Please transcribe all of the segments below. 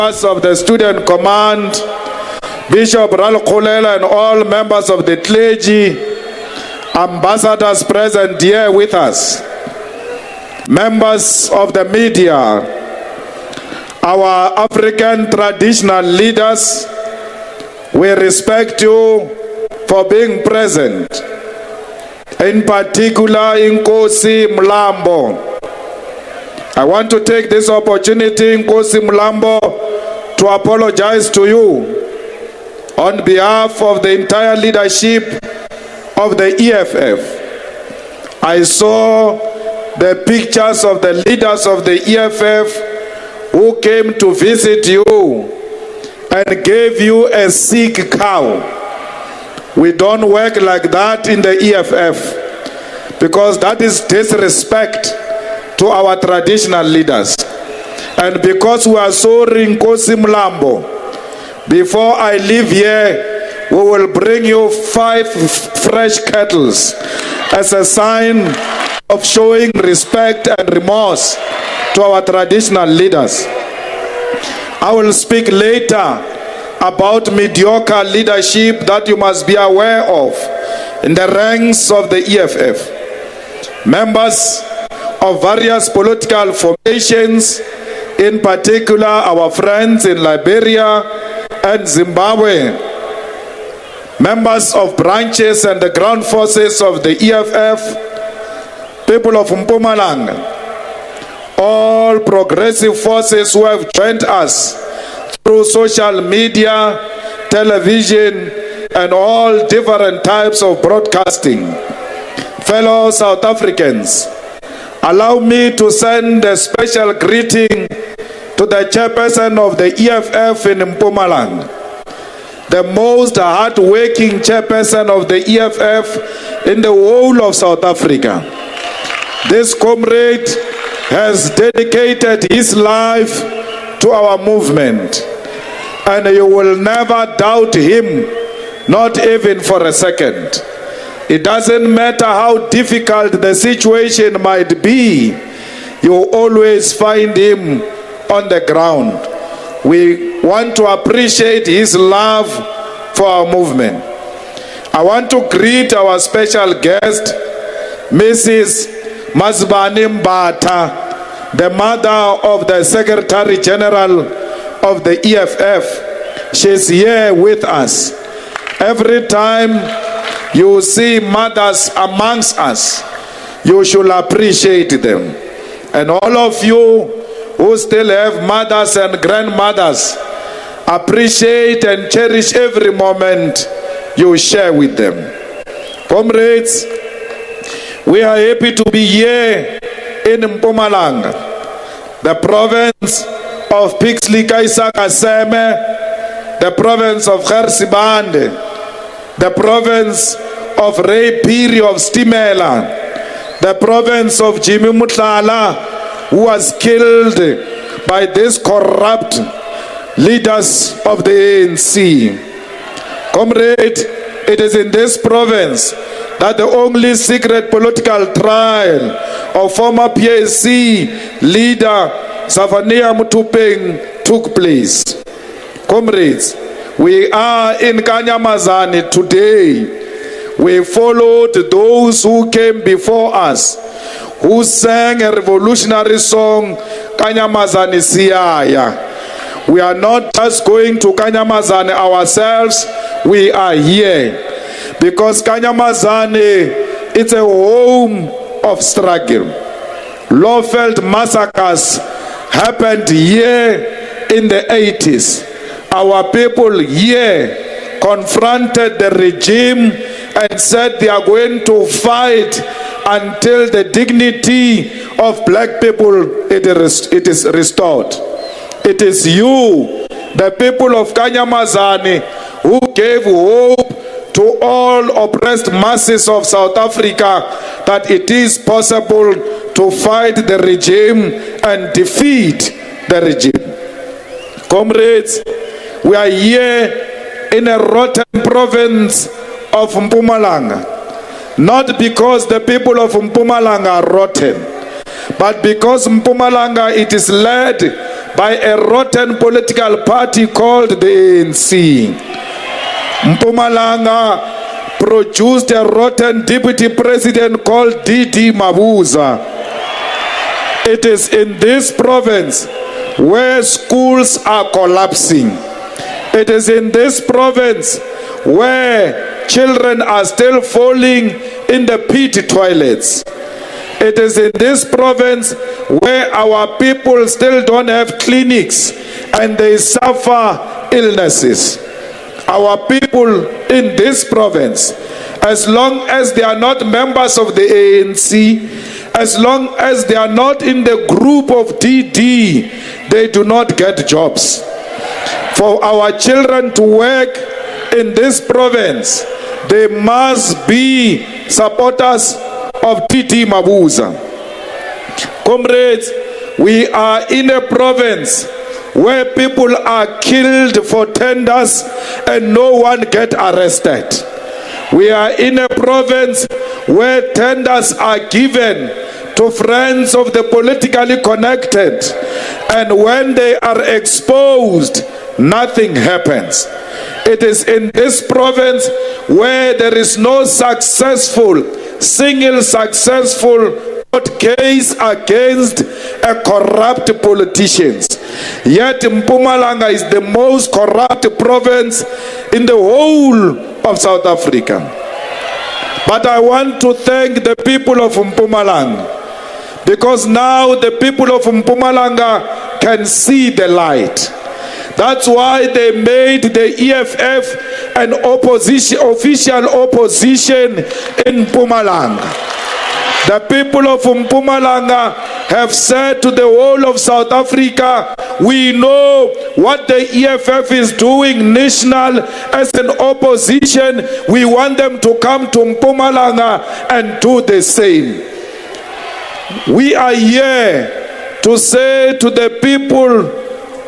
members of the student command, Bishop Ralkhulela and all members of the clergy, ambassadors present here with us, members of the media, our African traditional leaders, we respect you for being present. In particular, Nkosi MLAMBO. I want to take this opportunity, Nkosi MLAMBO, to apologize to you on behalf of the entire leadership of the EFF. I saw the pictures of the leaders of the EFF who came to visit you and gave you a sick cow. We don't work like that in the EFF because that is disrespect to our traditional leaders. And because we are sorry, Nkosi MLAMBO, before I leave here, we will bring you 5 fresh kettles as a sign of showing respect and remorse to our traditional leaders. I will speak later about mediocre leadership that you must be aware of in the ranks of the EFF. Members of various political formations, in particular our friends in Liberia and Zimbabwe, members of branches and the ground forces of the EFF, people of Mpumalanga, all progressive forces who have joined us through social media, television, and all different types of broadcasting. Fellow South Africans, allow me to send a special greeting to the chairperson of the EFF in Mpumalanga, the most hard-working chairperson of the EFF in the whole of South Africa. This comrade has dedicated his life to our movement, and you will never doubt him, not even for a second. It doesn't matter how difficult the situation might be, you always find him on the ground. We want to appreciate his love for our movement. I want to greet our special guest, Mrs. Mazibani Mbata, the mother of the Secretary General of the EFF. She's here with us. Every time you see mothers amongst us, you should appreciate them. And all of you who still have mothers and grandmothers, appreciate and cherish every moment you share with them. Comrades, we are happy to be here in Mpumalanga, the province of Pixley Kaisa Kaseme, the province of Gersibande, the province of Ray Piri of Stimela, the province of Jimmy Mutlala, who was killed by these corrupt leaders of the ANC. Comrade, it is in this province that the only secret political trial of former PAC leader Savania Mutupeng took place. Comrades, we are in Kanyamazane today. We followed those who came before us, who sang a revolutionary song, Kanyamazane Siyaya. We are not just going to Kanyamazane ourselves, we are here. Because Kanyamazane, it's a home of struggle. Law-felt massacres happened here in the 80s. Our people here confronted the regime and said they are going to fight until the dignity of black people it is restored. It is you, the people of Kanyamazane, who gave hope to all oppressed masses of South Africa that it is possible to fight the regime and defeat the regime. Comrades, we are here in a rotten province of Mpumalanga, not because the people of Mpumalanga are rotten, but because Mpumalanga, it is led by a rotten political party called the ANC. Mpumalanga produced a rotten deputy president called D.D. Mabuza. It is in this province where schools are collapsing. It is in this province where children are still falling in the pit toilets. It is in this province where our people still don't have clinics and they suffer illnesses. Our people in this province, as long as they are not members of the ANC, as long as they are not in the group of DD, they do not get jobs. For our children to work in this province, they must be supporters of DD Mabuza. Comrades, we are in a province where people are killed for tenders and no one get arrested. We are in a province where tenders are given to friends of the politically connected, and when they are exposed, nothing happens. It is in this province where there is no single successful court case against a corrupt politicians. Yet Mpumalanga is the most corrupt province in the whole of South Africa. But I want to thank the people of Mpumalanga, because now the people of Mpumalanga can see the light. That's why they made the EFF an official opposition in Mpumalanga. The people of Mpumalanga have said to the whole of South Africa, we know what the EFF is doing national as an opposition. We want them to come to Mpumalanga and do the same. We are here to say to the people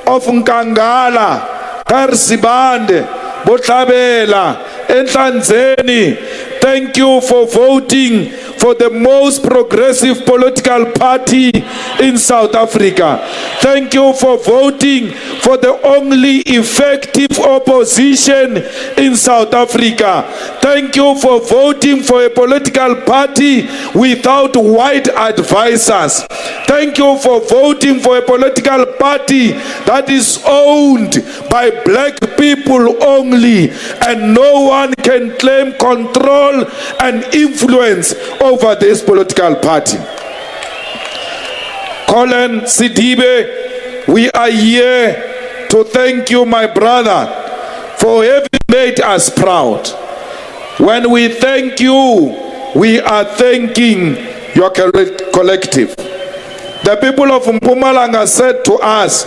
of Nkangala, Karsibande, Botlabela, Nhlanzeni, thank you for voting for the most progressive political party in South Africa. Thank you for voting for the only effective opposition in South Africa. Thank you for voting for a political party without white advisors. Thank you for voting for a political party that is owned by black people only, and no one can claim control and influence over this political party. Colin Sidibe, we are here to thank you, my brother, for having made us proud. When we thank you, we are thanking your collective. The people of Mpumalanga said to us,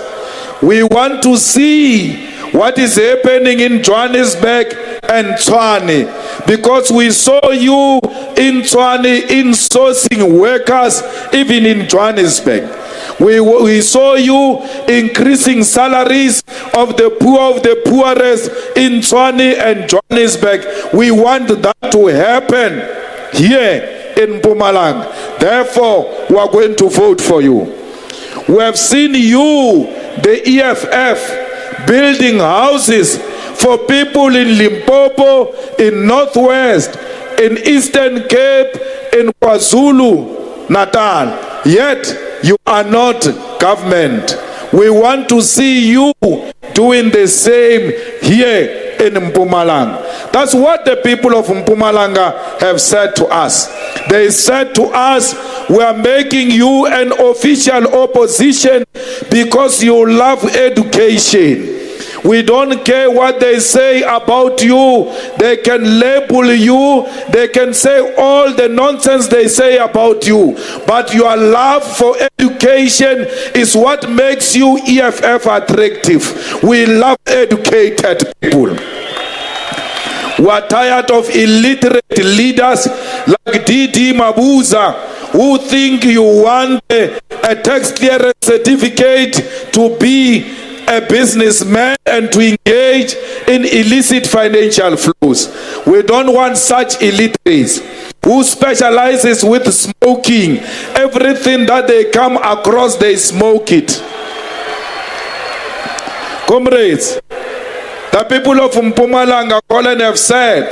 we want to see what is happening in Johannesburg and Tshwane, because we saw you in Tshwane insourcing workers even in Johannesburg. We saw you increasing salaries of the poorest in Tshwane and Johannesburg. We want that to happen here in Mpumalanga. Therefore, we are going to vote for you. We have seen you, the EFF, building houses for people in Limpopo, in Northwest, in Eastern Cape, in KwaZulu Natal. Yet you are not government. We want to see you doing the same here in Mpumalanga. That's what the people of Mpumalanga have said to us. They said to us, we are making you an official opposition because you love education. We don't care what they say about you. They can label you. They can say all the nonsense they say about you. But your love for education is what makes you EFF attractive. We love educated people. We are tired of illiterate leaders like D.D. Mabuza, who think you want a tax clearance certificate to be a businessman and to engage in illicit financial flows. We don't want such illiterates who specializes with smoking. Everything that they come across, they smoke it. Comrades, the people of Mpumalanga Colony have said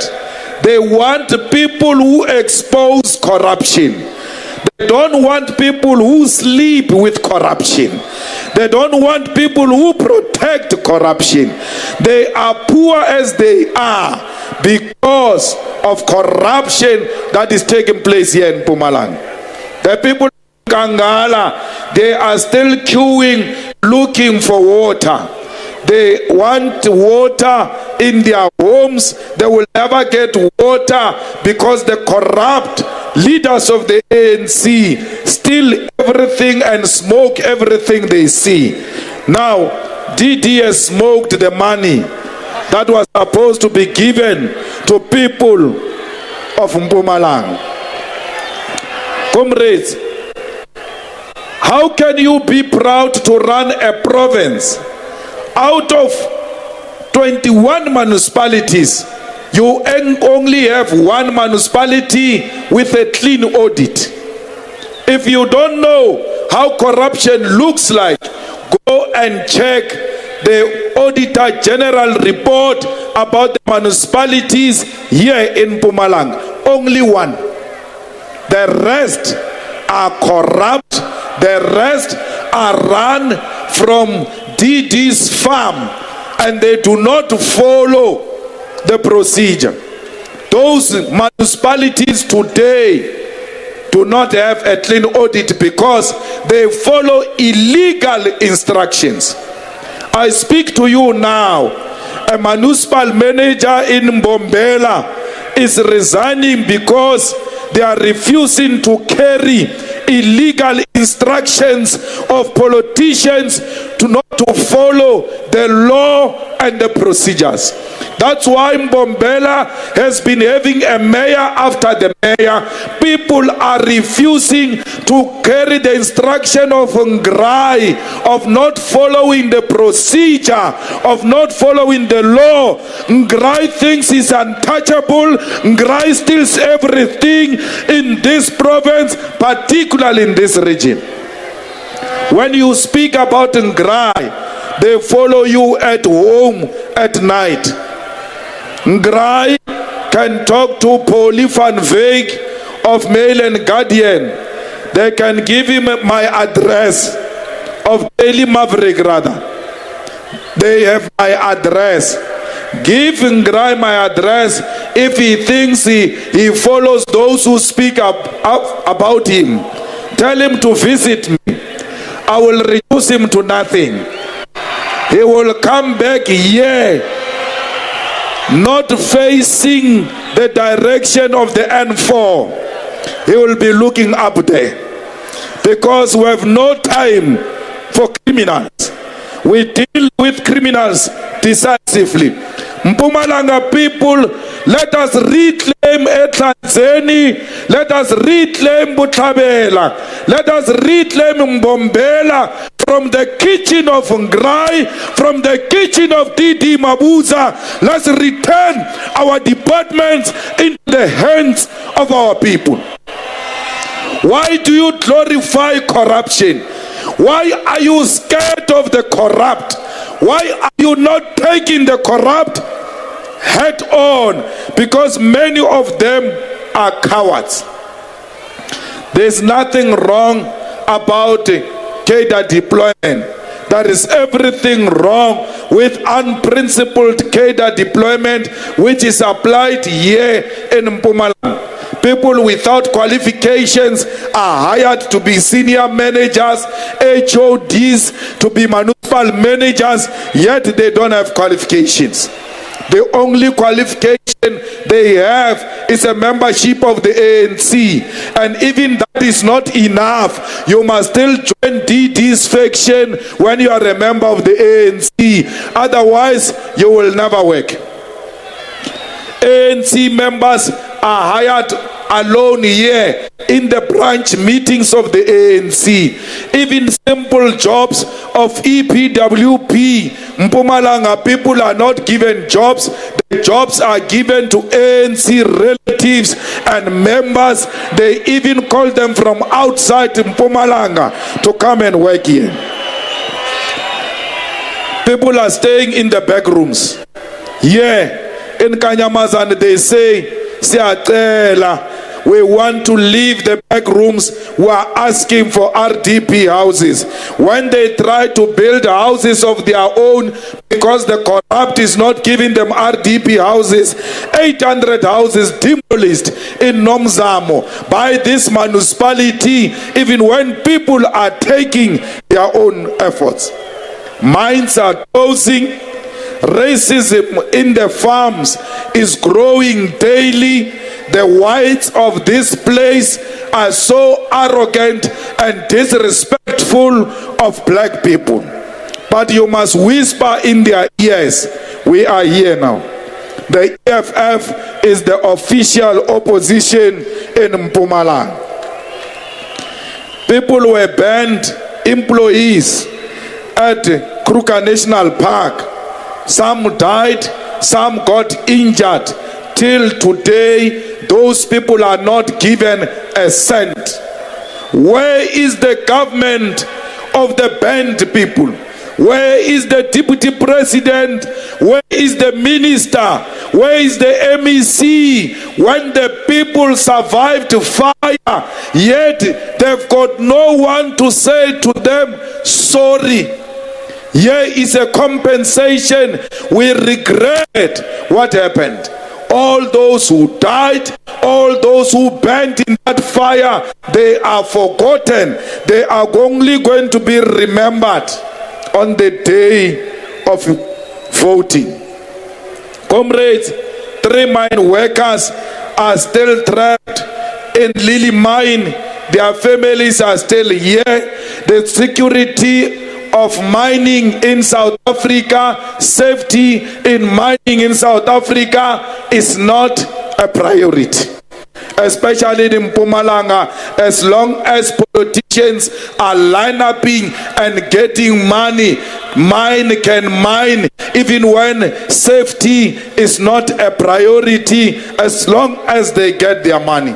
they want people who expose corruption. They don't want people who sleep with corruption. They don't want people who protect corruption. They are poor as they are because of corruption that is taking place here in Mpumalanga. The people in Kangala, they are still queuing, looking for water. They want water in their homes. They will never get water because the corrupt leaders of the ANC steal everything and smoke everything they see. Now, DD has smoked the money that was supposed to be given to people of Mpumalanga. Comrades, how can you be proud to run a province? Out of 21 municipalities, you only have one municipality with a clean audit. If you don't know how corruption looks like, go and check the Auditor General report about the municipalities here in Mpumalanga. Only one. The rest are corrupt. The rest are run from DD's farm, and they do not follow the procedure. Those municipalities today do not have a clean audit because they follow illegal instructions. I speak to you now. A municipal manager in Mbombela is resigning because they are refusing to carry illegal instructions of politicians to not to follow the law and the procedures. That's why Mbombela has been having a mayor after the mayor. People are refusing to carry the instruction of Ngrai, of not following the procedure, of not following the law. Ngrai thinks he's untouchable. Ngrai steals everything in this province, particularly in this region. When you speak about Ngrai, they follow you at home at night. Ngrai can talk to Polly van Veek of Mail and Guardian. They can give him my address of Daily Maverick rather. They have my address. Give Ngrai my address if he thinks he follows those who speak up about him. Tell him to visit me. I will reduce him to nothing. He will come back here, not facing the direction of the N4. He will be looking up there because we have no time for criminals. We deal with criminals decisively. Mpumalanga people, let us reclaim Etlazeni, let us reclaim Butlabela, let us reclaim Mbombela from the kitchen of Ngrai, from the kitchen of Didi Mabuza. Let's return our departments into the hands of our people. Why do you glorify corruption? Why are you scared of the corrupt? Why are you not taking the corrupt head on? Because many of them are cowards. There's nothing wrong about cadre deployment. There is everything wrong with unprincipled cadre deployment, which is applied here in Mpumalanga. People without qualifications are hired to be senior managers, HODs, to be municipal managers, yet they don't have qualifications. The only qualification they have is a membership of the ANC. And even that is not enough. You must still join DD's faction when you are a member of the ANC. Otherwise, you will never work. ANC members are hired alone here in the branch meetings of the ANC. Even simple jobs of EPWP, Mpumalanga people are not given jobs. The jobs are given to ANC relatives and members. They even call them from outside Mpumalanga to come and work here. People are staying in the back rooms. Yeah, in Kanyamazan they say, "Siyacela, we want to leave the back rooms." We are asking for RDP houses. When they try to build houses of their own, because the corrupt is not giving them RDP houses, 800 houses demolished in Nomzamo by this municipality, even when people are taking their own efforts. Mines are closing. Racism in the farms is growing daily. The whites of this place are so arrogant and disrespectful of black people. But you must whisper in their ears, we are here now. The EFF is the official opposition in Mpumalanga. People were banned, employees at Kruger National Park. Some died, some got injured. Till today, those people are not given a cent. Where is the government of the banned people? Where is the deputy president? Where is the minister? Where is the MEC? When the people survived fire, yet they've got no one to say to them, sorry. Here is a compensation. We regret what happened. All those who died, all those who burned in that fire, they are forgotten. They are only going to be remembered on the day of voting. Comrades, 3 mine workers are still trapped in Lily Mine. Their families are still here. The security of mining in South Africa, safety in mining in South Africa is not a priority. Especially in Mpumalanga, as long as politicians are line-upping and getting money, mine can mine, even when safety is not a priority, as long as they get their money.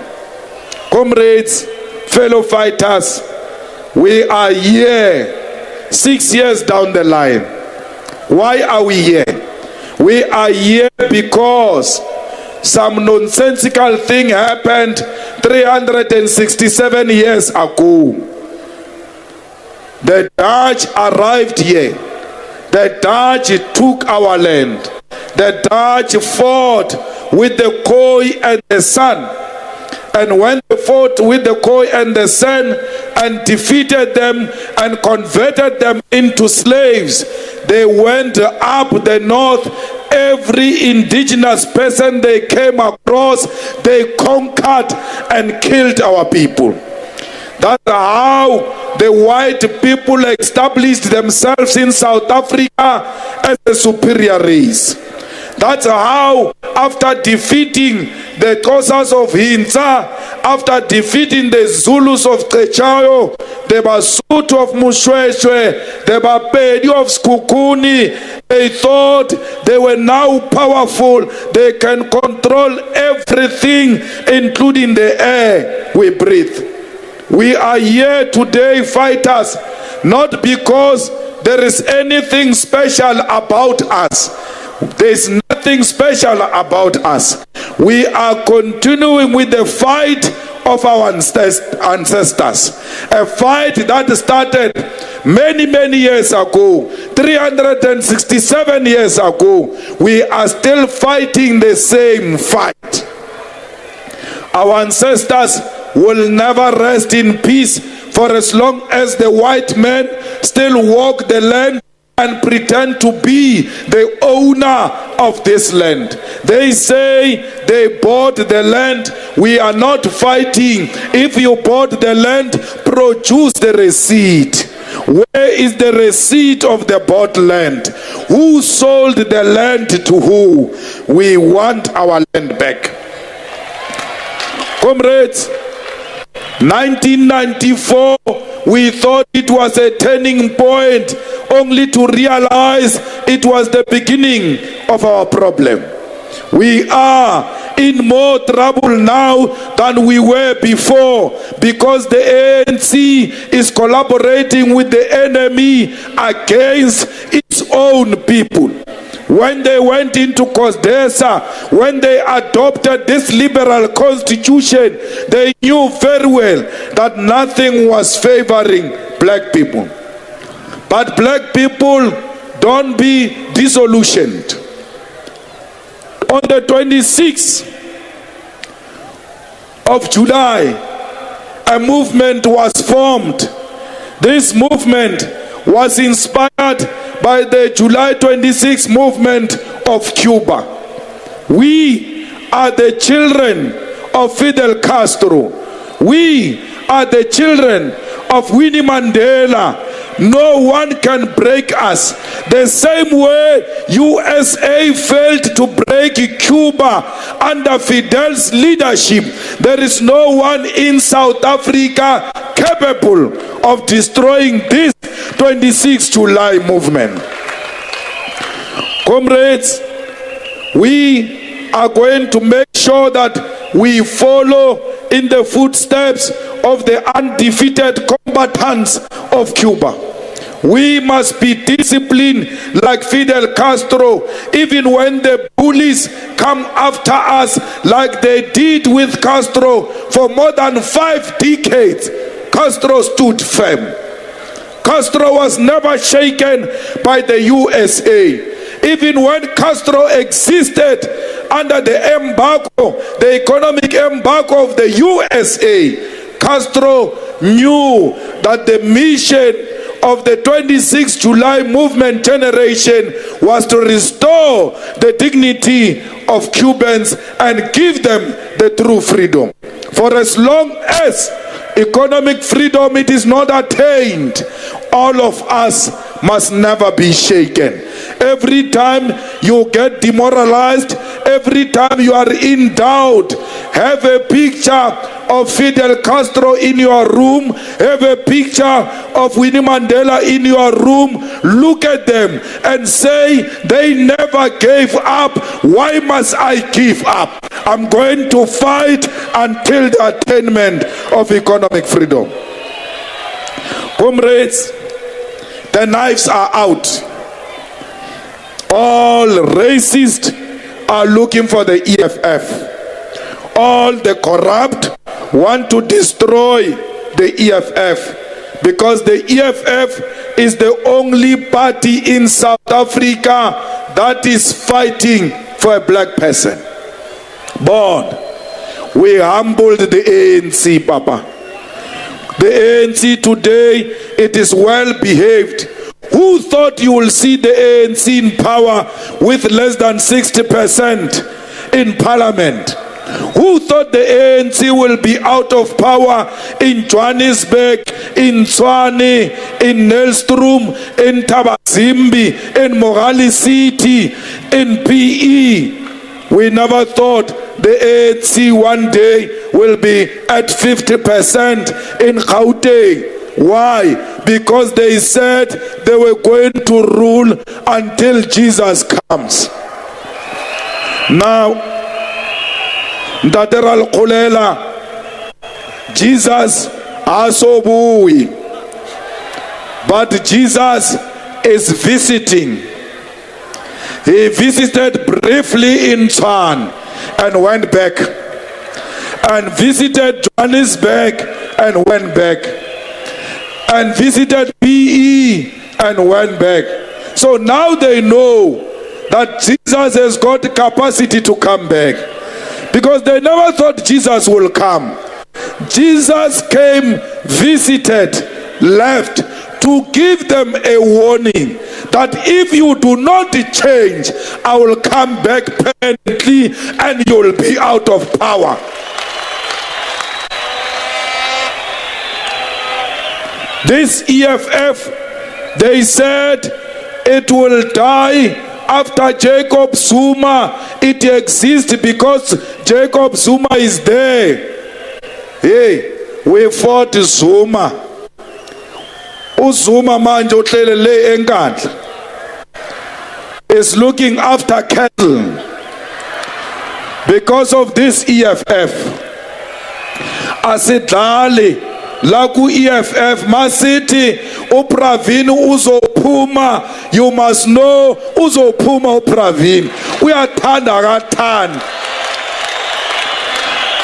Comrades, fellow fighters, we are here 6 years down the line. Why are we here? We are here because some nonsensical thing happened 367 years ago. The Dutch arrived here. The Dutch took our land. The Dutch fought with the Khoi and the San. And when they fought with the Khoi and the San and defeated them and converted them into slaves, they went up the north. Every indigenous person they came across, they conquered and killed our people. That's how the white people established themselves in South Africa as a superior race. That's how, after defeating the Xhosas of Hintsa, after defeating the Zulus of Qechayo, the Basotho of Mushweshwe, the Bapedi of Skukuni, they thought they were now powerful. They can control everything, including the air we breathe. We are here today, fighters, not because there is anything special about us. There is nothing special about us. We are continuing with the fight of our ancestors. A fight that started many years ago, 367 years ago. We are still fighting the same fight. Our ancestors will never rest in peace for as long as the white men still walk the land and pretend to be the owner of this land. They say they bought the land. We are not fighting. If you bought the land, produce the receipt. Where is the receipt of the bought land? Who sold the land to who? We want our land back. Comrades, 1994, we thought it was a turning point, only to realize it was the beginning of our problem. We are in more trouble now than we were before, because the ANC is collaborating with the enemy against its own people. When they went into Cosdesa, when they adopted this liberal constitution, they knew very well that nothing was favoring black people. But black people, don't be disillusioned. On the 26th of July, a movement was formed. This movement was inspired by the July 26 movement of Cuba. We are the children of Fidel Castro. We are the children of Winnie Mandela. No one can break us. The same way USA failed to break Cuba under Fidel's leadership, there is no one in South Africa capable of destroying this 26 July movement. Comrades, we are going to make sure that we follow in the footsteps of the undefeated combatants of Cuba. We must be disciplined like Fidel Castro, even when the bullies come after us like they did with Castro for more than 5 decades. Castro stood firm. Castro was never shaken by the USA. Even when Castro existed under the embargo, the economic embargo of the USA, Castro knew that the mission of the 26 July movement generation was to restore the dignity of Cubans and give them the true freedom. For as long as economic freedom it is not attained, all of us must never be shaken. Every time you get demoralized, every time you are in doubt, have a picture of Fidel Castro in your room, have a picture of Winnie Mandela in your room, look at them and say, they never gave up. Why must I give up? I'm going to fight until the attainment of economic freedom. Comrades, the knives are out. All racists are looking for the EFF. All the corrupt want to destroy the EFF because the EFF is the only party in South Africa that is fighting for a black person. But we humbled the ANC, Papa. The ANC today, it is well behaved. Who thought you will see the ANC in power with less than 60% in parliament? Who thought the ANC will be out of power in Johannesburg, in Tshwane, in Nelstrom, in Tabazimbi, in Mogale City, in PE? We never thought the ANC one day will be at 50% in Gauteng. Why? Because they said they were going to rule until Jesus comes. Now, Ndateral Kolela, Jesus asobui, but Jesus is visiting. He visited briefly in Tshwane and went back, and visited Johannesburg and went back, and visited PE and went back. So now they know that Jesus has got the capacity to come back, because they never thought Jesus will come. Jesus came, visited, left to give them a warning that if you do not change, I will come back permanently and you will be out of power. This EFF, they said it will die after Jacob Zuma. It exists because Jacob Zuma is there. Hey, we fought Zuma. Uzuma manje uhlelele enkandla is looking after cattle. Because of this EFF, asidlali la ku EFF masithi uPravin uzophuma. You must know uzophuma uPravin. Uyathanda kathanda.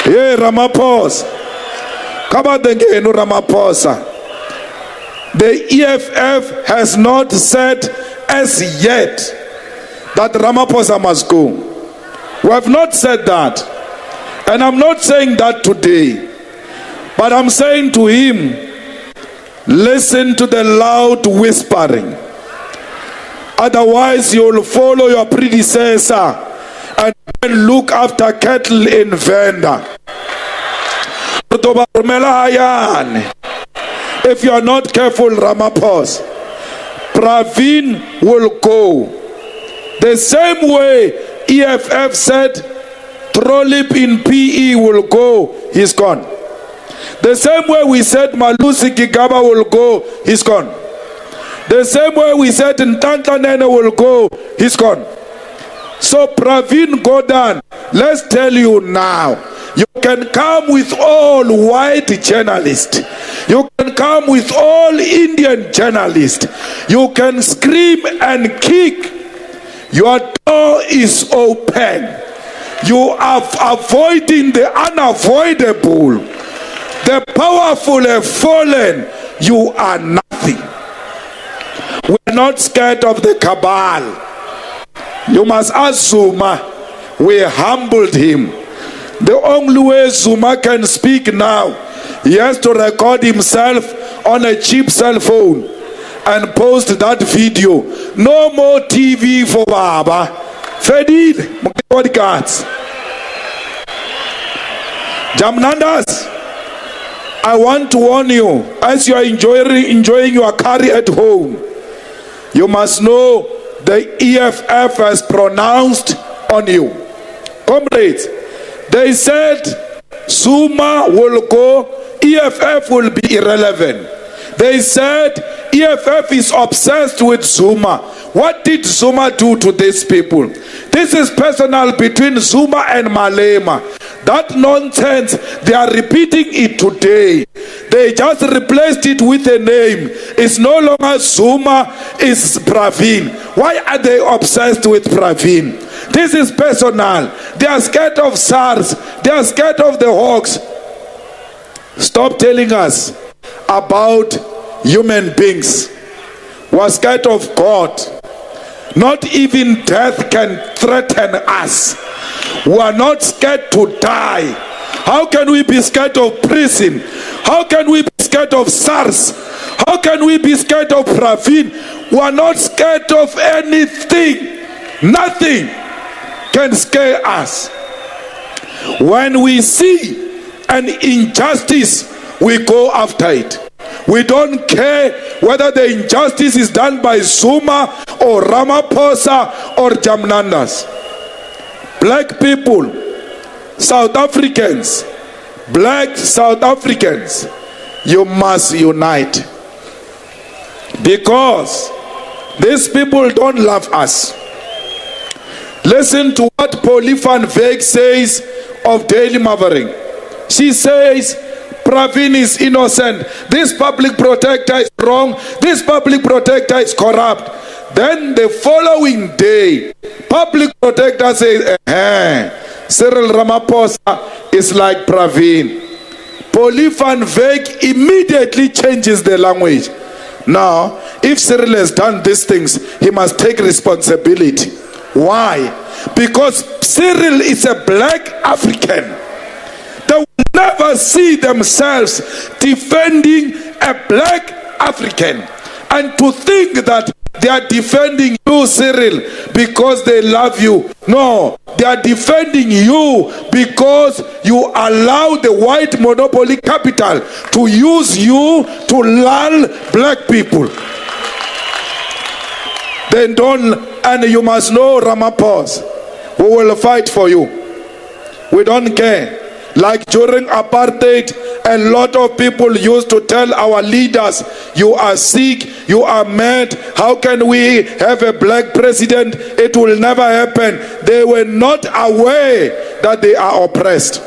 Hey Ramaphosa. Kabadengenu Ramaphosa. The EFF has not said as yet that Ramaphosa must go. We have not said that. And I'm not saying that today. But I'm saying to him, listen to the loud whispering. Otherwise you'll follow your predecessor and look after cattle in Venda. If you are not careful, Ramaphosa, Pravin will go. The same way EFF said Trolip in PE will go, he's gone. The same way we said Malusi Gigaba will go, he's gone. The same way we said Ntanta Nene will go, he's gone. So Pravin Gordhan, let's tell you now, you can come with all white journalists. You can come with all Indian journalists. You can scream and kick. Your door is open. You are avoiding the unavoidable. The powerful have fallen. You are nothing. We're not scared of the cabal. You must ask Zuma. We humbled him. The only way Zuma can speak now, he has to record himself on a cheap cell phone and post that video. No more TV for Baba. Fedid, podcasts. Jamnandas, I want to warn you, as you are enjoying your curry at home, you must know the EFF has pronounced on you. Comrades, they said Zuma will go, EFF will be irrelevant. They said EFF is obsessed with Zuma. What did Zuma do to these people? This is personal between Zuma and Malema. That nonsense, they are repeating it today. They just replaced it with a name. It's no longer Zuma, it's Pravin. Why are they obsessed with Pravin? This is personal. They are scared of SARS. They are scared of the Hawks. Stop telling us about human beings. We are scared of God. Not even death can threaten us. We are not scared to die. How can we be scared of prison? How can we be scared of SARS? How can we be scared of Pravin? We are not scared of anything. Nothing can scare us. When we see an injustice, we go after it. We don't care whether the injustice is done by Zuma or Ramaphosa or Jamnandas. Black people, South Africans, black South Africans, you must unite. Because these people don't love us. Listen to what Polly van Wyk says of Daily Maverick. She says, Pravin is innocent. This public protector is wrong. This public protector is corrupt. Then the following day, public protector says, Cyril Ramaphosa is like Pravin. Polly van Wyk immediately changes the language. Now, if Cyril has done these things, he must take responsibility. Why? Because Cyril is a black African. They will never see themselves defending a black African. And to think that they are defending you, Cyril, because they love you. No, they are defending you because you allow the white monopoly capital to use you to lull black people. Then don't, and you must know, Ramaphosa, we will fight for you. We don't care. Like during apartheid, a lot of people used to tell our leaders, you are sick, you are mad, how can we have a black president? It will never happen. They were not aware that they are oppressed.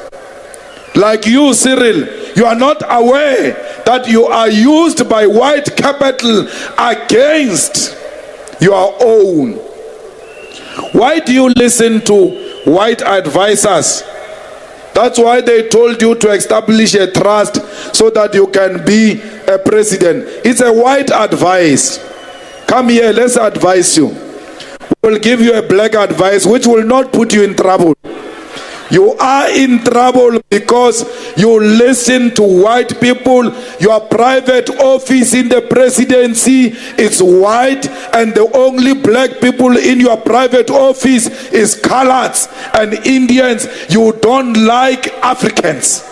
Like you, Cyril, You are not aware that you are used by white capital against your own. Why do you listen to white advisors? That's why they told you to establish a trust so that you can be a president. It's a white advice. Come here, let's advise you. We will give you a black advice which will not put you in trouble. You are in trouble because you listen to white people. Your private office in the presidency is white, and the only black people in your private office is coloreds and Indians. You don't like Africans.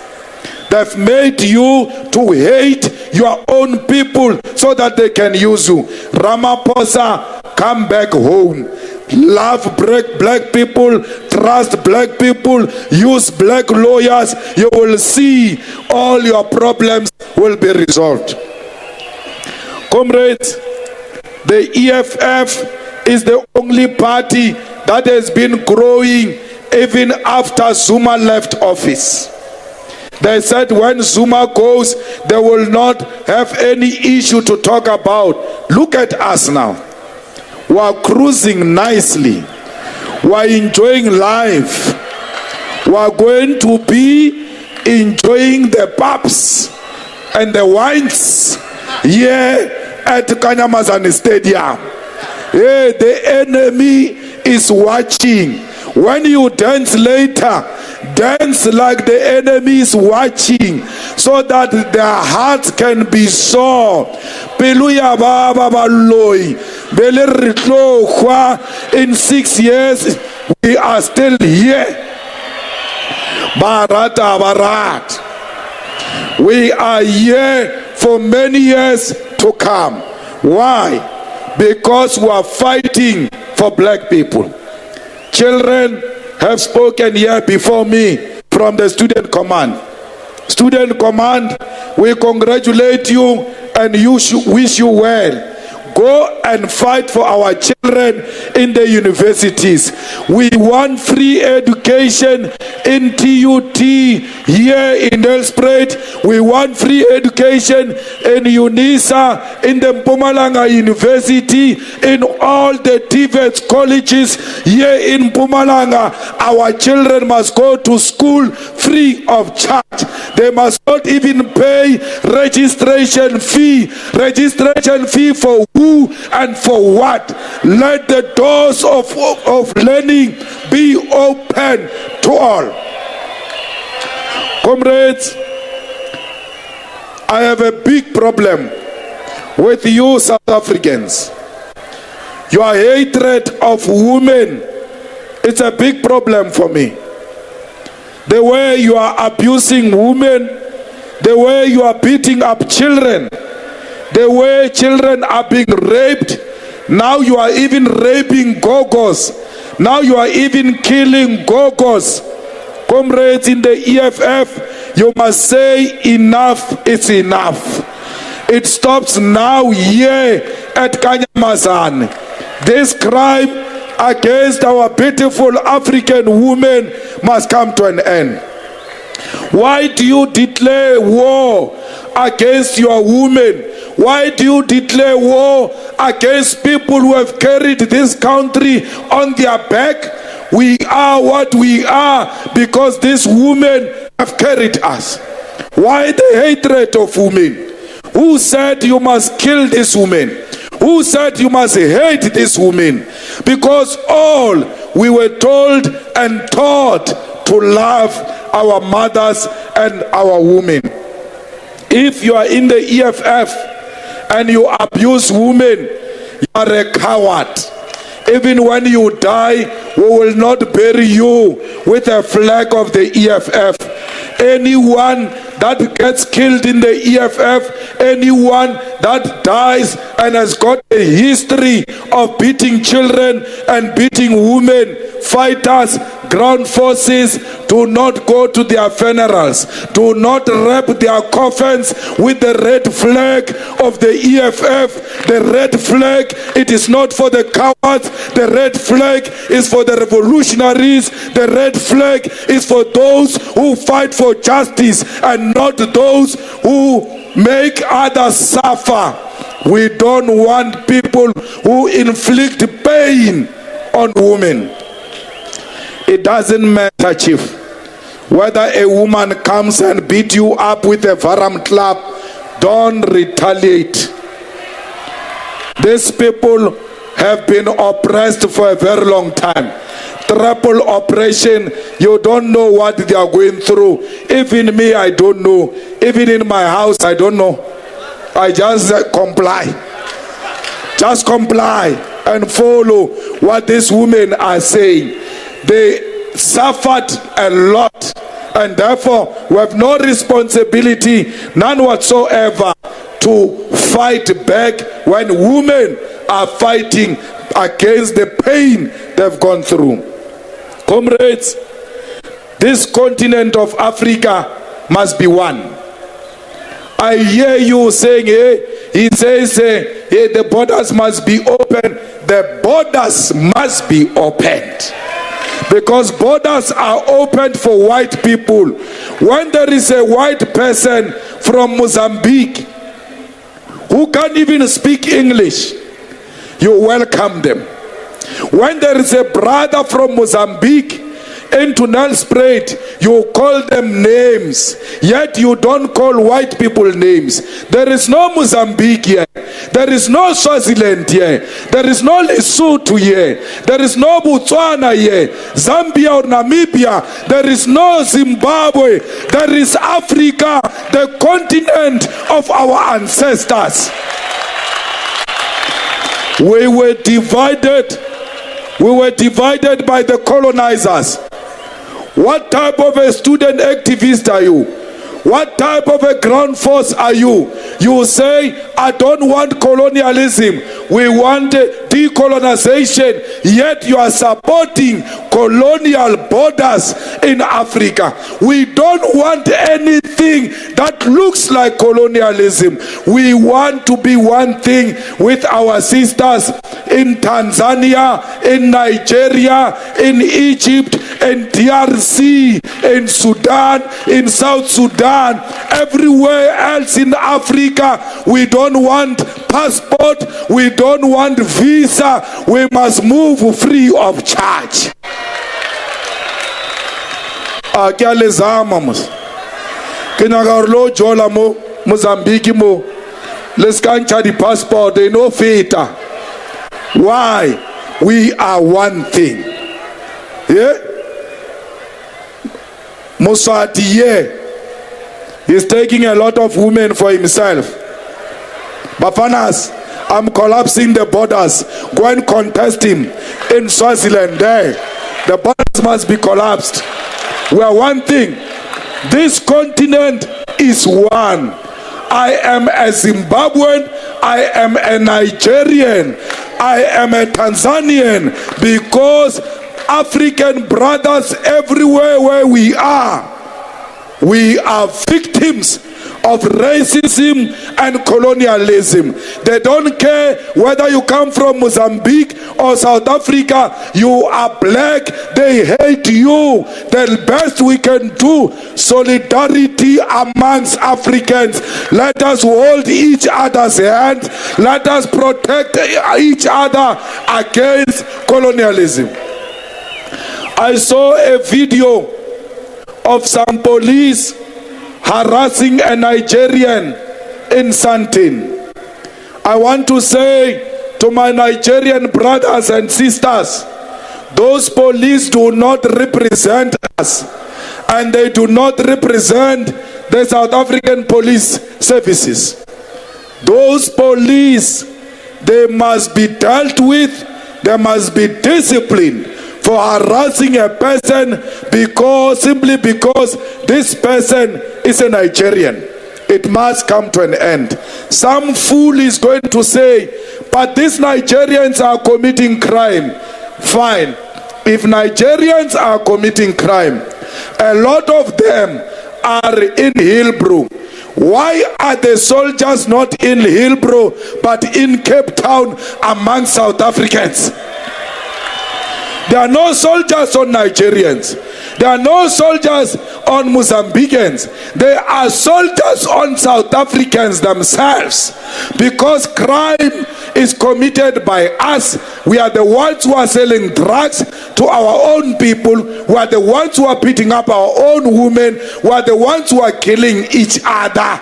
They've made you to hate your own people so that they can use you. Ramaphosa, come back home. Love black people, trust black people, use black lawyers. You will see all your problems will be resolved. Comrades, the EFF is the only party that has been growing even after Zuma left office. They said when Zuma goes, they will not have any issue to talk about. Look at us now. We are cruising nicely. We are enjoying life. We are going to be enjoying the pubs and the wines here at Kanyamazani Stadium. Hey, the enemy is watching. When you dance later, dance like the enemy is watching, so that their hearts can be sore. In 6 years, we are still here. Barat. We are here for many years to come. Why? Because we are fighting for black people. Children have spoken here before me from the Student Command. Student Command, we congratulate you and wish you well. Go and fight for our children in the universities. We want free education in TUT here in Nelspruit. We want free education in UNISA, in the Mpumalanga University, in all the TVET colleges here in Mpumalanga. Our children must go to school free of charge. They must not even pay registration fee. Registration fee for who and for what? Let the doors of learning be open to all. Comrades, I have a big problem with you South Africans. Your hatred of women, it's a big problem for me. The way you are abusing women, the way you are beating up children, the way children are being raped. Now you are even raping gogos. Now you are even killing gogos. Comrades in the EFF, you must say enough is enough. It stops now here at Kanyamazan. This crime against our beautiful African women must come to an end. Why do you declare war against your women? Why do you declare war against people who have carried this country on their back? We are what we are because these women have carried us. Why the hatred of women? Who said you must kill this woman? Who said you must hate this woman? Because all we were told and taught to love our mothers and our women. If you are in the EFF and you abuse women, you are a coward. Even when you die, we will not bury you with a flag of the EFF. Anyone that gets killed in the EFF, anyone that dies and has got a history of beating children and beating women, fighters, ground forces do not go to their funerals, do not wrap their coffins with the red flag of the EFF. The red flag, it is not for the cowards. The red flag is for the revolutionaries. The red flag is for those who fight for justice and not those who make others suffer. We don't want people who inflict pain on women. It doesn't matter, Chief, whether a woman comes and beat you up with a varam club. Don't retaliate. These people have been oppressed for a very long time. Triple oppression, you don't know what they are going through. Even me, I don't know. Even in my house, I don't know. I just comply. Just comply and follow what these women are saying. They suffered a lot, and therefore we have no responsibility, none whatsoever, to fight back when women are fighting against the pain they've gone through. Comrades, this continent of Africa must be one. I hear you saying, he says, the borders must be open. The borders must be opened. Because borders are opened for white people. When there is a white person from Mozambique who can't even speak English, you welcome them. When there is a brother from Mozambique into Nelspruit, you call them names, yet you don't call white people names. There is no Mozambique here. There is no Swaziland here. There is no Lesotho here. There is no Botswana here. Zambia or Namibia. There is no Zimbabwe. There is Africa, the continent of our ancestors. We were divided. We were divided by the colonizers. What type of a student activist are you? What type of a ground force are you? You say, I don't want colonialism. We want decolonization. Yet you are supporting colonial borders in Africa. We don't want anything that looks like colonialism. We want to be one thing with our sisters in Tanzania, in Nigeria, in Egypt, in DRC, in Sudan, in South Sudan, everywhere else in Africa. We don't want passport, we don't want visa, we must move free of charge. Jola mo Mozambique mo, let's cancha the passport, they no feta. Why? We are one thing. Yeah? Moswati, yeah, he's taking a lot of women for himself. Bafanas, I'm collapsing the borders. Go and contest him in Swaziland there. The borders must be collapsed. We are one thing. This continent is one. I am a Zimbabwean, I am a Nigerian, I am a Tanzanian, because African brothers everywhere where we are victims of racism and colonialism. They don't care whether you come from Mozambique or South Africa. You are black, they hate you. The best we can do, solidarity amongst Africans. Let us hold each other's hands. Let us protect each other against colonialism. I saw a video of some police harassing a Nigerian in Santin. I want to say to my Nigerian brothers and sisters, those police do not represent us, and they do not represent the South African police services. Those police, they must be dealt with, they must be disciplined for harassing a person simply because this person is a Nigerian. It must come to an end. Some fool is going to say, but these Nigerians are committing crime. Fine. if Nigerians are committing crime, a lot of them are in Hillbrow. Why are the soldiers not in Hillbrow but in Cape Town among South Africans? There are no soldiers on Nigerians. There are no soldiers on Mozambicans. There are soldiers on South Africans themselves. Because crime is committed by us. We are the ones who are selling drugs to our own people. We are the ones who are beating up our own women. We are the ones who are killing each other.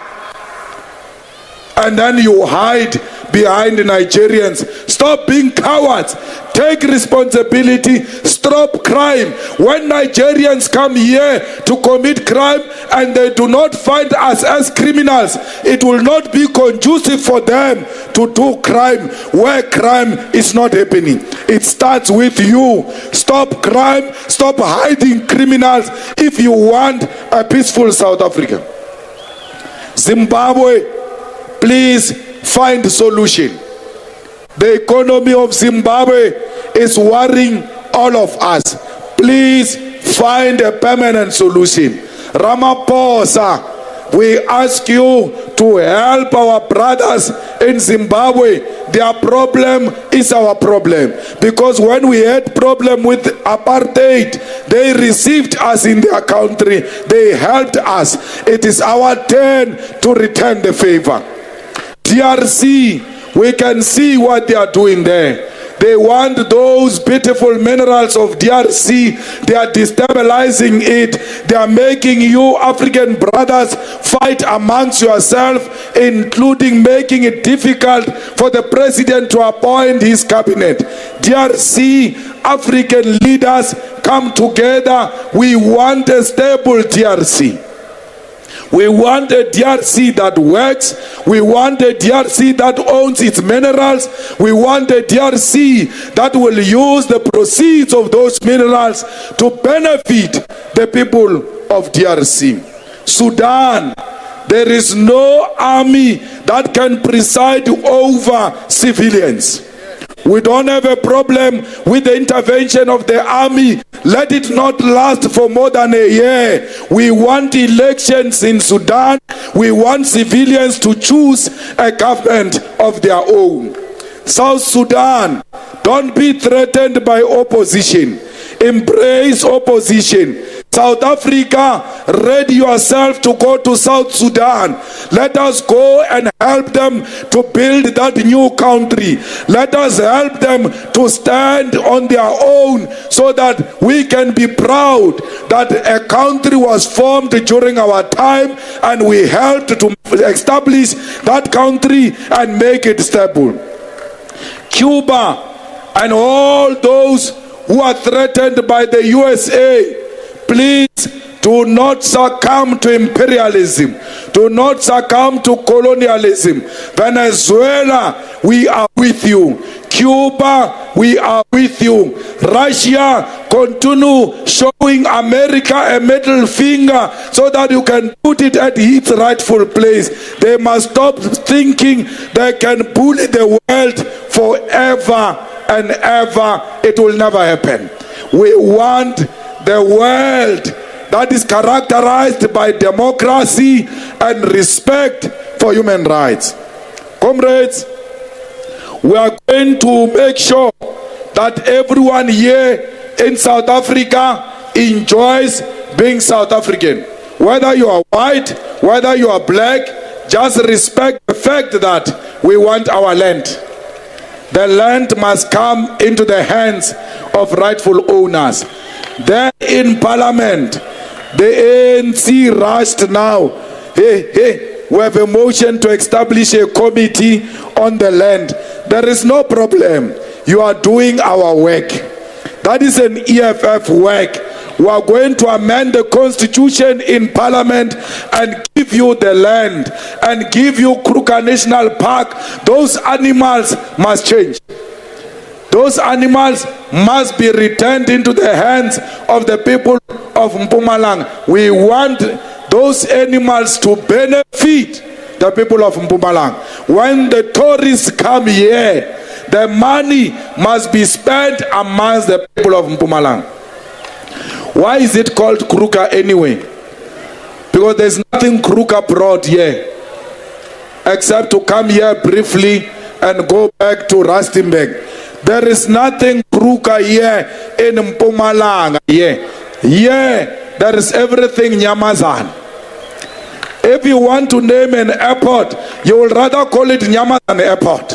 And then you hide behind the Nigerians. Stop being cowards. Take responsibility. Stop crime. When Nigerians come here to commit crime and they do not find us as criminals, it will not be conducive for them to do crime where crime is not happening. It starts with you. Stop crime. Stop hiding criminals if you want a peaceful South Africa. Zimbabwe, please find a solution. The economy of Zimbabwe is worrying all of us. Please find a permanent solution. Ramaphosa, we ask you to help our brothers in Zimbabwe. Their problem is our problem. Because when we had problem with apartheid, they received us in their country. They helped us. It is our turn to return the favor. DRC, we can see what they are doing there. They want those beautiful minerals of DRC. They are destabilizing it. They are making you African brothers fight amongst yourself, including making it difficult for the president to appoint his cabinet. DRC, African leaders, come together. We want a stable DRC. We want a DRC that works. We want a DRC that owns its minerals. We want a DRC that will use the proceeds of those minerals to benefit the people of DRC. Sudan, there is no army that can preside over civilians. We don't have a problem with the intervention of the army. Let it not last for more than a year. We want elections in Sudan. We want civilians to choose a government of their own. South Sudan, don't be threatened by opposition. Embrace opposition. South Africa, ready yourself to go to South Sudan. Let us go and help them to build that new country. Let us help them to stand on their own so that we can be proud that a country was formed during our time and we helped to establish that country and make it stable. Cuba and all those who are threatened by the USA, please do not succumb to imperialism. Do not succumb to colonialism. Venezuela, we are with you. Cuba, we are with you. Russia, continue showing America a middle finger so that you can put it at its rightful place. They must stop thinking they can bully the world forever and ever. It will never happen. We want the world that is characterized by democracy and respect for human rights. Comrades, we are going to make sure that everyone here in South Africa enjoys being South African. Whether you are white, whether you are black, just respect the fact that we want our land. The land must come into the hands of rightful owners. There in Parliament, the ANC rushed now. We have a motion to establish a committee on the land. There is no problem. You are doing our work. That is an EFF work. We are going to amend the constitution in Parliament and give you the land and give you Kruger National Park. Those animals must change. Those animals must be returned into the hands of the people of Mpumalanga. We want those animals to benefit the people of Mpumalanga. When the tourists come here, The money must be spent amongst the people of Mpumalanga. Why is it called Kruka anyway? Because there's nothing Kruka brought here except to come here briefly and go back to Rustenburg. There is nothing Kruka here in Mpumalanga. Yeah, there is everything Nyamazan. If you want to name an airport, you will rather call it Nyamazan Airport.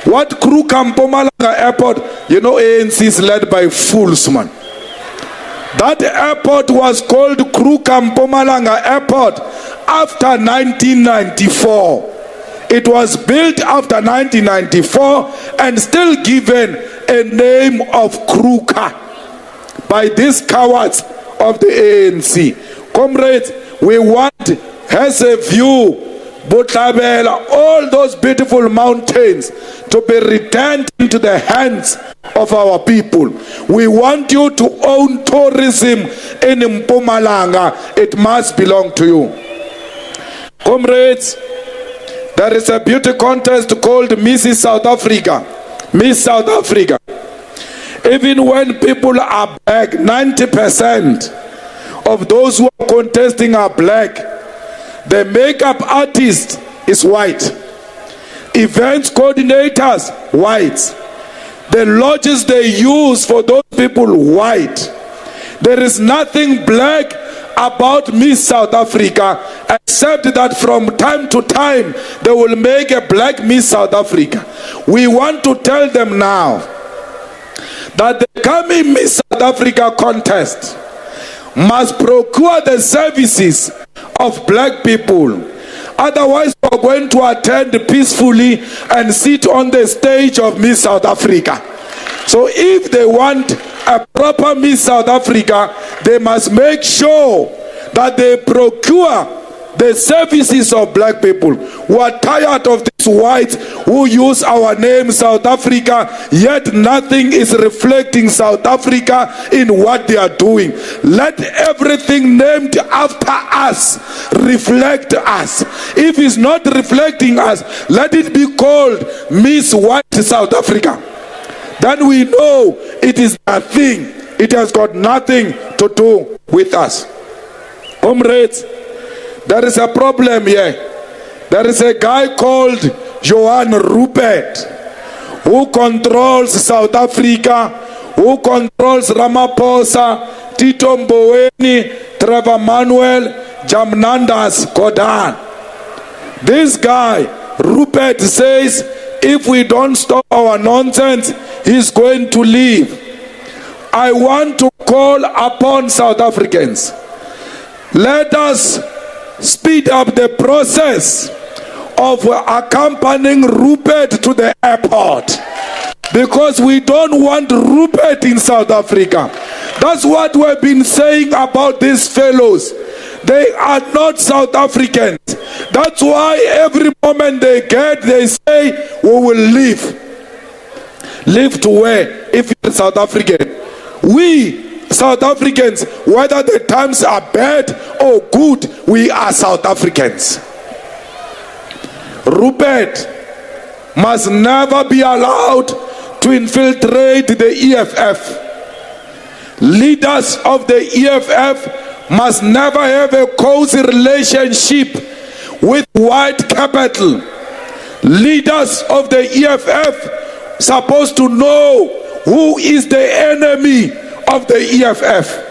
What Kruka Mpumalanga Airport? You know, ANC is led by fools, man. That airport was called Kruka Mpumalanga Airport after 1994. It was built after 1994 and still given a name of Kruka by these cowards of the ANC. Comrades, we want, has a view, Botlabela, all those beautiful mountains to be returned into the hands of our people. We want you to own tourism in Mpumalanga. It must belong to you. Comrades, there is a beauty contest called Mrs. South Africa. Miss South Africa. Even when people are black, 90% of those who are contesting are black. The makeup artist is white. Events coordinators, white. The lodges they use for those people, white. There is nothing black about Miss South Africa, except that from time to time they will make a black Miss South Africa. We want to tell them now that the coming Miss South Africa contest must procure the services of black people. Otherwise, we are going to attend peacefully and sit on the stage of Miss South Africa. So if they want a proper Miss South Africa, they must make sure that they procure the services of black people. We are tired of these whites who use our name South Africa, yet nothing is reflecting South Africa in what they are doing. Let everything named after us reflect us. If it's not reflecting us, let it be called Miss White South Africa. Then we know it is a thing. It has got nothing to do with us. Comrades, there is a problem here. There is a guy called Johan Rupert who controls South Africa, who controls Ramaphosa, Tito Mboweni, Trevor Manuel, Jamnandas Godan. This guy, Rupert, says if we don't stop our nonsense, he's going to leave. I want to call upon South Africans. Let us speed up the process of accompanying Rupert to the airport, because we don't want Rupert in South Africa. That's what we've been saying about these fellows. They are not South Africans. That's why every moment they get, they say, we will leave. Leave to where? If you're South African. We South Africans, whether the times are bad or good, we are South Africans. Rupert must never be allowed to infiltrate the EFF. Leaders of the EFF must never have a cozy relationship with white capital. Leaders of the EFF supposed to know who is the enemy of the EFF.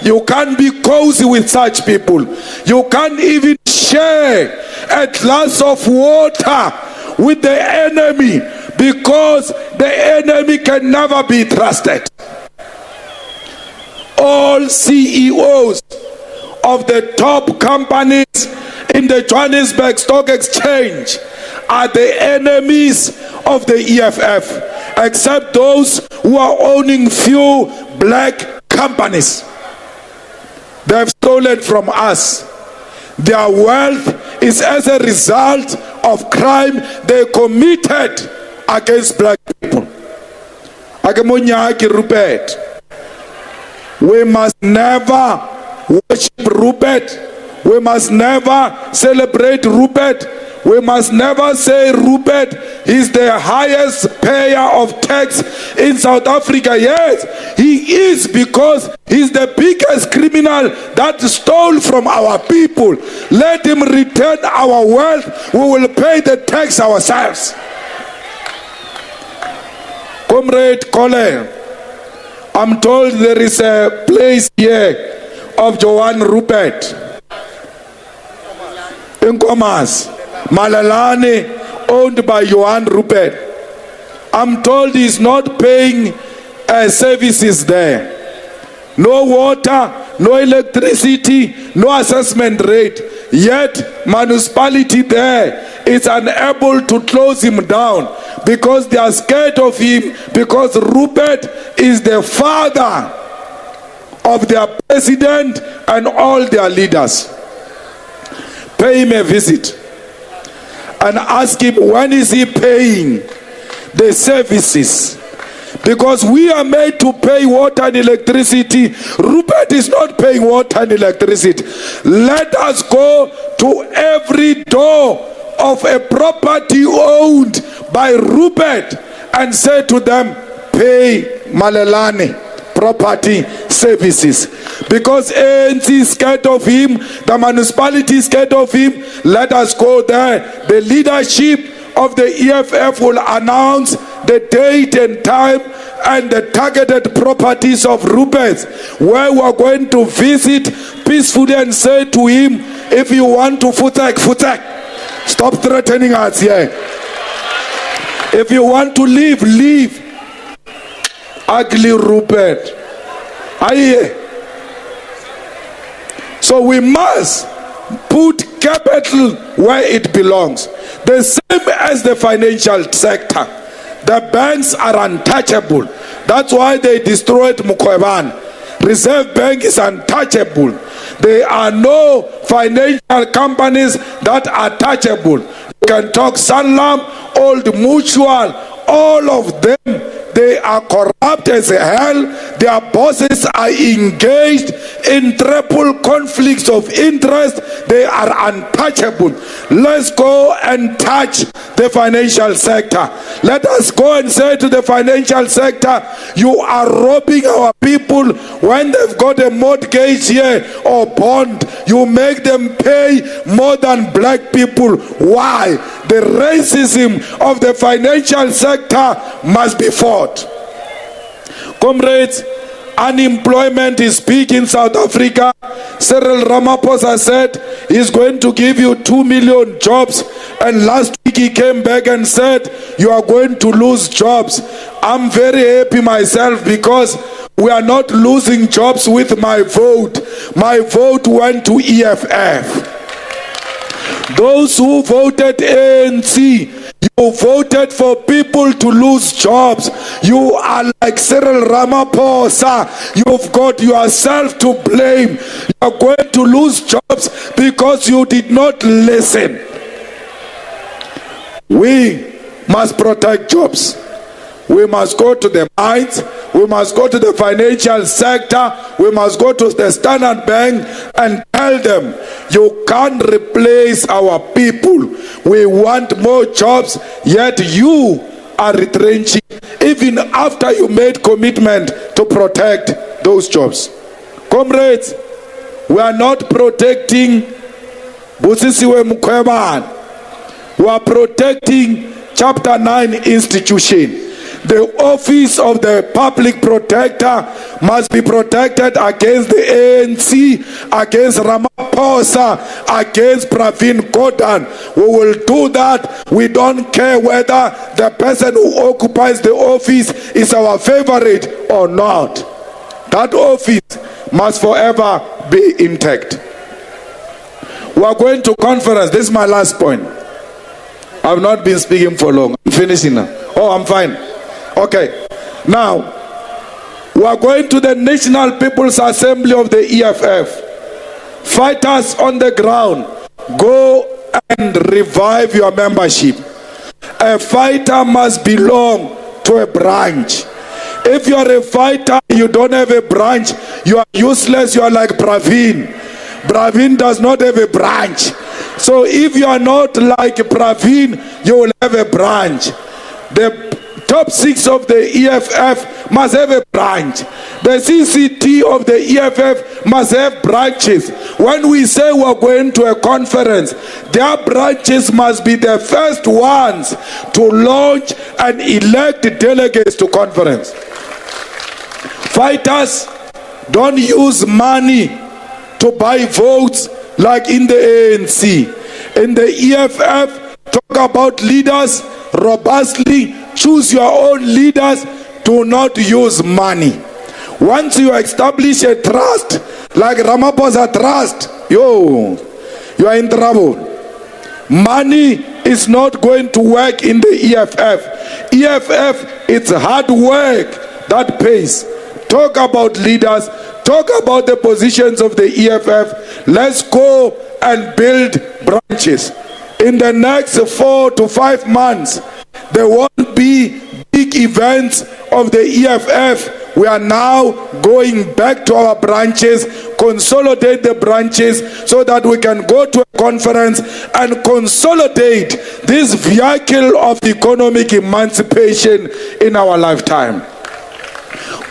You can't be cozy with such people. You can't even share a glass of water with the enemy, because the enemy can never be trusted. All CEOs of the top companies in the Johannesburg Stock Exchange are the enemies of the EFF, except those who are owning few black companies. They have stolen from us. Their wealth is as a result of crime they committed against black people. Rupert, we must never worship Rupert. We must never celebrate Rupert. we must never say Rupert is the highest payer of tax in South Africa. Yes, he is, because he's the biggest criminal that stole from our people. Let him return our wealth. We will pay the tax ourselves. Comrade Colin, I'm told there is a place here of Johan Rupert in Komas, Malalane, owned by Johan Rupert. I'm told he's not paying services there. No water, no electricity, no assessment rate. Yet municipality there is unable to close him down because they are scared of him, because Rupert is the father of their president and all their leaders. Pay him a visit and ask him, when is he paying the services? Because we are made to pay water and electricity. Rupert is not paying water and electricity. Let us go to every door of a property owned by Rupert and say to them, pay Malelane property services. Because ANC is scared of him, the municipality is scared of him. Let us go there. The leadership of the EFF will announce the date and time and the targeted properties of Rupert, where we are going to visit peacefully and say to him, if you want to futek, stop threatening us here. If you want to leave, leave. Ugly Rupert. Aye. So we must put capital where it belongs. The same as the financial sector. The banks are untouchable. That's why they destroyed Mukweban. Reserve Bank is untouchable. There are no financial companies that are touchable. You can talk Sanlam, Old Mutual, all of them, they are corrupt as hell. Their bosses are engaged in triple conflicts of interest. They are untouchable. Let's go and touch the financial sector. Let us go and say to the financial sector, you are robbing our people. When they've got a mortgage here or bond, you make them pay more than black people. Why? The racism of the financial sector must be fought. Comrades, unemployment is big in South Africa. Cyril Ramaphosa said he's going to give you 2 million jobs, and last week he came back and said you are going to lose jobs. I'm very happy myself because we are not losing jobs with my vote. My vote went to EFF. Those who voted ANC, you voted for people to lose jobs. You are like Cyril Ramaphosa. You've got yourself to blame. You are going to lose jobs because you did not listen. We must protect jobs. We must go to the mines. We must go to the financial sector. We must go to the Standard Bank and tell them, you can't replace our people. We want more jobs, yet you are retrenching even after you made commitment to protect those jobs. Comrades, we are not protecting Busisiwe Mukweban. We are protecting Chapter 9 institution. The office of the public protector must be protected against the ANC, against Ramaphosa, against Pravin Gordhan. We will do that. We don't care whether the person who occupies the office is our favorite or not. That office must forever be intact. We are going to conference. This is my last point. I've not been speaking for long. I'm finishing now. Oh, I'm fine. Okay, now we are going to the National People's Assembly of the EFF. Fighters on the ground, go and revive your membership. A fighter must belong to a branch. If you are a fighter, you don't have a branch, you are useless. You are like Pravin. Pravin does not have a branch. So if you are not like Praveen, you will have a branch. The top 6 of the EFF must have a branch. The CCT of the EFF must have branches. When we say we're going to a conference, their branches must be the first ones to launch and elect delegates to conference. Fighters don't use money to buy votes like in the ANC. In the EFF, talk about leaders robustly, choose your own leaders, do not use money. Once you establish a trust, like Ramaphosa Trust, you are in trouble. Money is not going to work in the EFF. EFF, it's hard work that pays. Talk about leaders, talk about the positions of the EFF. Let's go and build branches. In the next 4 to 5 months, there won't be big events of the EFF. We are now going back to our branches, consolidate the branches so that we can go to a conference and consolidate this vehicle of economic emancipation in our lifetime.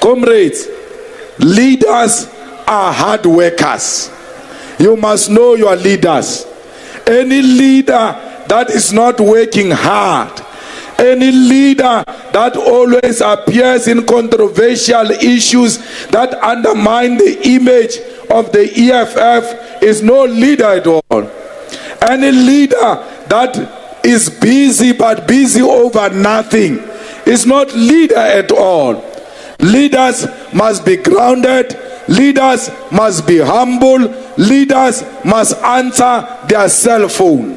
Comrades, leaders are hard workers. You must know your leaders. Any leader that is not working hard, any leader that always appears in controversial issues that undermine the image of the EFF is no leader at all. Any leader that is busy but busy over nothing is not leader at all. Leaders must be grounded. Leaders must be humble. Leaders must answer their cell phone.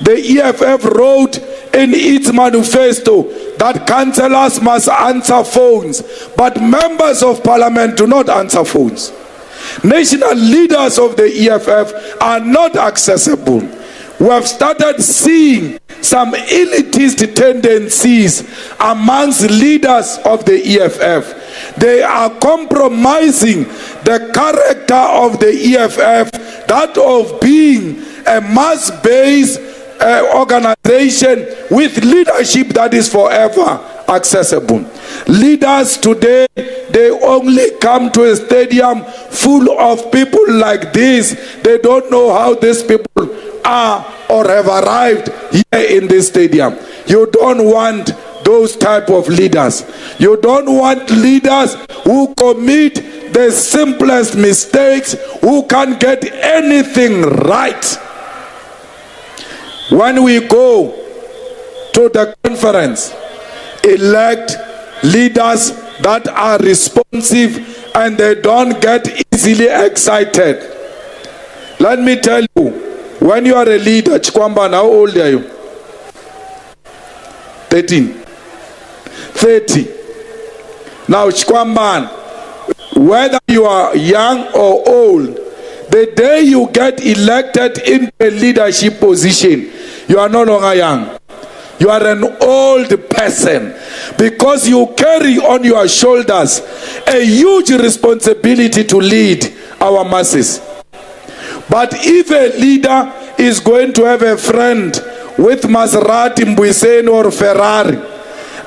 The EFF wrote in its manifesto that councillors must answer phones, but members of parliament do not answer phones. National leaders of the EFF are not accessible. We have started seeing some elitist tendencies amongst leaders of the EFF. They are compromising the character of the EFF, that of being a mass-based organization with leadership that is forever accessible. Leaders today, they only come to a stadium full of people like this. They don't know how these people are or have arrived here in this stadium. You don't want those type of leaders. You don't want leaders who commit the simplest mistakes, who can't get anything right. When we go to the conference, elect leaders that are responsive and they don't get easily excited. Let me tell you, when you are a leader, Chikwamban, how old are you? 13. 30. Now, Chikwamban, whether you are young or old, the day you get elected into a leadership position, you are no longer young. You are an old person, because you carry on your shoulders a huge responsibility to lead our masses. But if a leader is going to have a friend with Maserati, Mbuyiseni or Ferrari,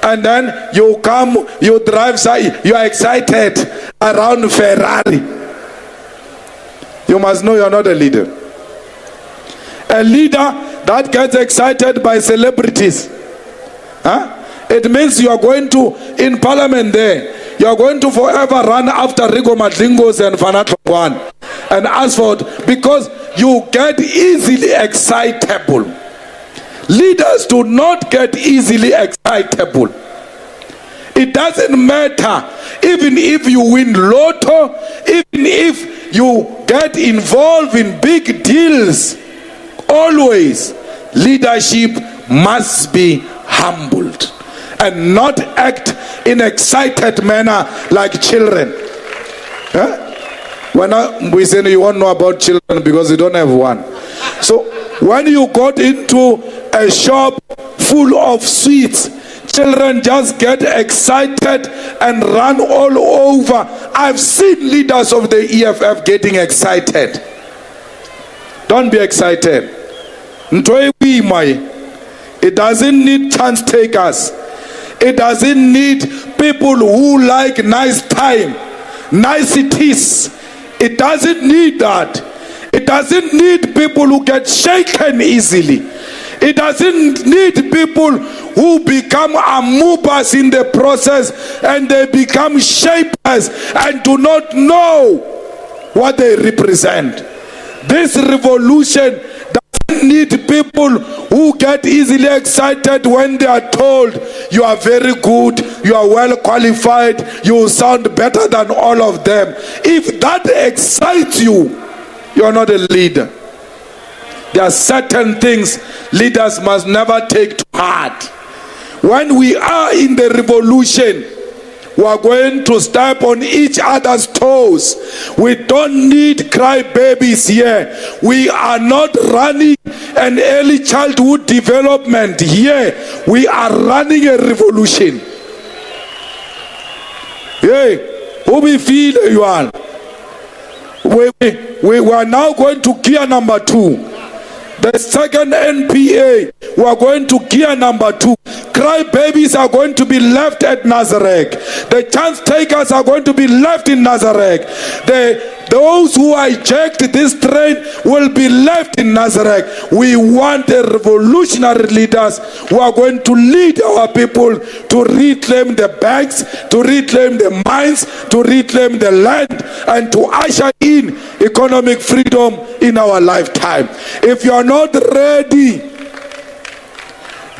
and then you come, you drive, you are excited around Ferrari, you must know you are not a leader. A leader that gets excited by celebrities, it means you are going to, in parliament there, you are going to forever run after Rigo Madlingos and Fanatwan and ask for it, because you get easily excitable. Leaders do not get easily excitable. It doesn't matter, even if you win lotto, even if you get involved in big deals, always leadership must be humbled and not act in excited manner like children. We say you won't know about children because you don't have one. So when you got into a shop full of sweets, children just get excited and run all over. I've seen leaders of the EFF getting excited. Don't be excited. It doesn't need chance takers. It doesn't need people who like nice time, niceties. It doesn't need that. It doesn't need people who get shaken easily. It doesn't need people who become amoebas in the process and they become shapers and do not know what they represent. This revolution doesn't need people who get easily excited when they are told you are very good, you are well qualified, you sound better than all of them. If that excites you, you are not a leader. There are certain things leaders must never take to heart. When we are in the revolution, we are going to step on each other's toes. We don't need crybabies here. We are not running an early childhood development here. We are running a revolution. Hey, who we feel you are? We are now going to gear number 2. The second NPA, we are going to gear number 2. Crybabies are going to be left at Nazareth. The chance takers are going to be left in Nazareth. Those who hijacked this train will be left in Nazareth. We want a revolutionary leaders who are going to lead our people to reclaim the banks, to reclaim the mines, to reclaim the land, and to usher in economic freedom in our lifetime. If you are not ready,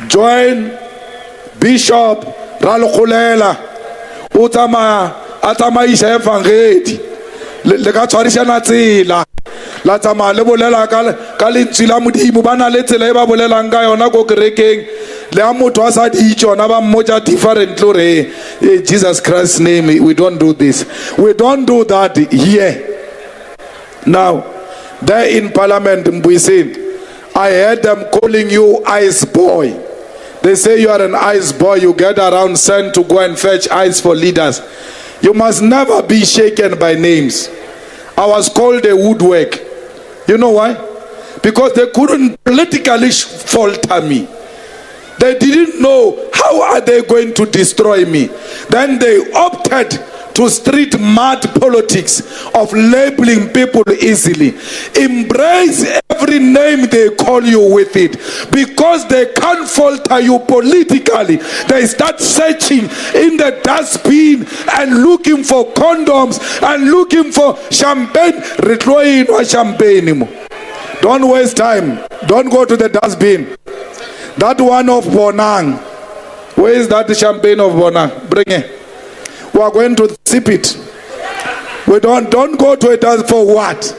join Bishop Ralokhulela Atamaisha Evangeli. Le ka tshwarishana tsela la tsamaya le bolela ka lentswe la modimo ba na le tsela e ba bolelang ka yona ko kerekeng le a motho a sa di tsona ba mmotsa different lore in Jesus Christ's name. We don't do this. We don't do that here. Now there in Parliament Mbuyiseni, I heard them calling you ice boy. They say you are an ice boy, you get around sent to go and fetch ice for leaders. You must never be shaken by names. I was called a woodwork. You know why? Because they couldn't politically falter me. They didn't know how are they going to destroy me. Then they opted to street mad politics of labeling people easily. Embrace every name they call you with it. Because they can't falter you politically, they start searching in the dustbin and looking for condoms and looking for champagne. Don't waste time. Don't go to the dustbin. That one of Bonang. Where is that champagne of Bonang? Bring it. We are going to sip it. We don't go to it for what?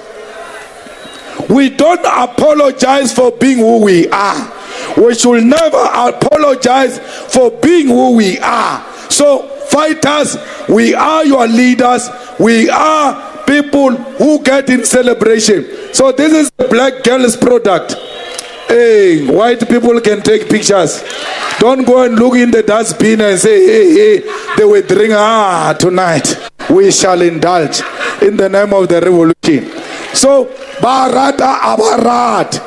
We don't apologize for being who we are. We should never apologize for being who we are. So fighters, we are your leaders. We are people who get in celebration. So this is the black girl's product. Hey, white people can take pictures. Don't go and look in the dustbin and say, hey, they will drink. Tonight we shall indulge in the name of the revolution. So, Barata Abarat,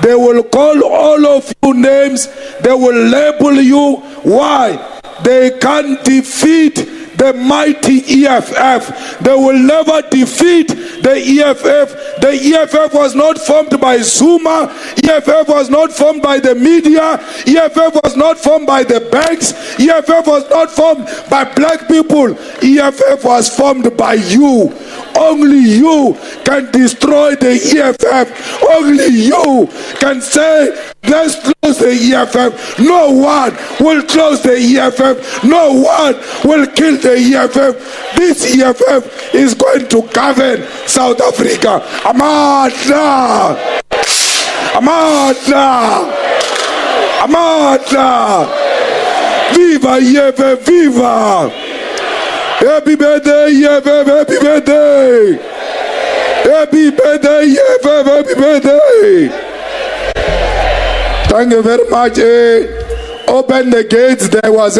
they will call all of you names. They will label you. Why? They can't defeat the mighty EFF. They will never defeat the EFF. The EFF was not formed by Zuma. EFF was not formed by the media. EFF was not formed by the banks. EFF was not formed by black people. EFF was formed by you. Only you can destroy the EFF. Only you can say, let's close the EFF. No one will close the EFF. No one will kill the EFF. This EFF is going to govern South Africa. Amandla! Amandla! Amandla! Viva EFF! Viva! Happy birthday, EFF! Happy birthday! Happy birthday, EFF! Happy birthday! Thank you very much. Open the gates. There was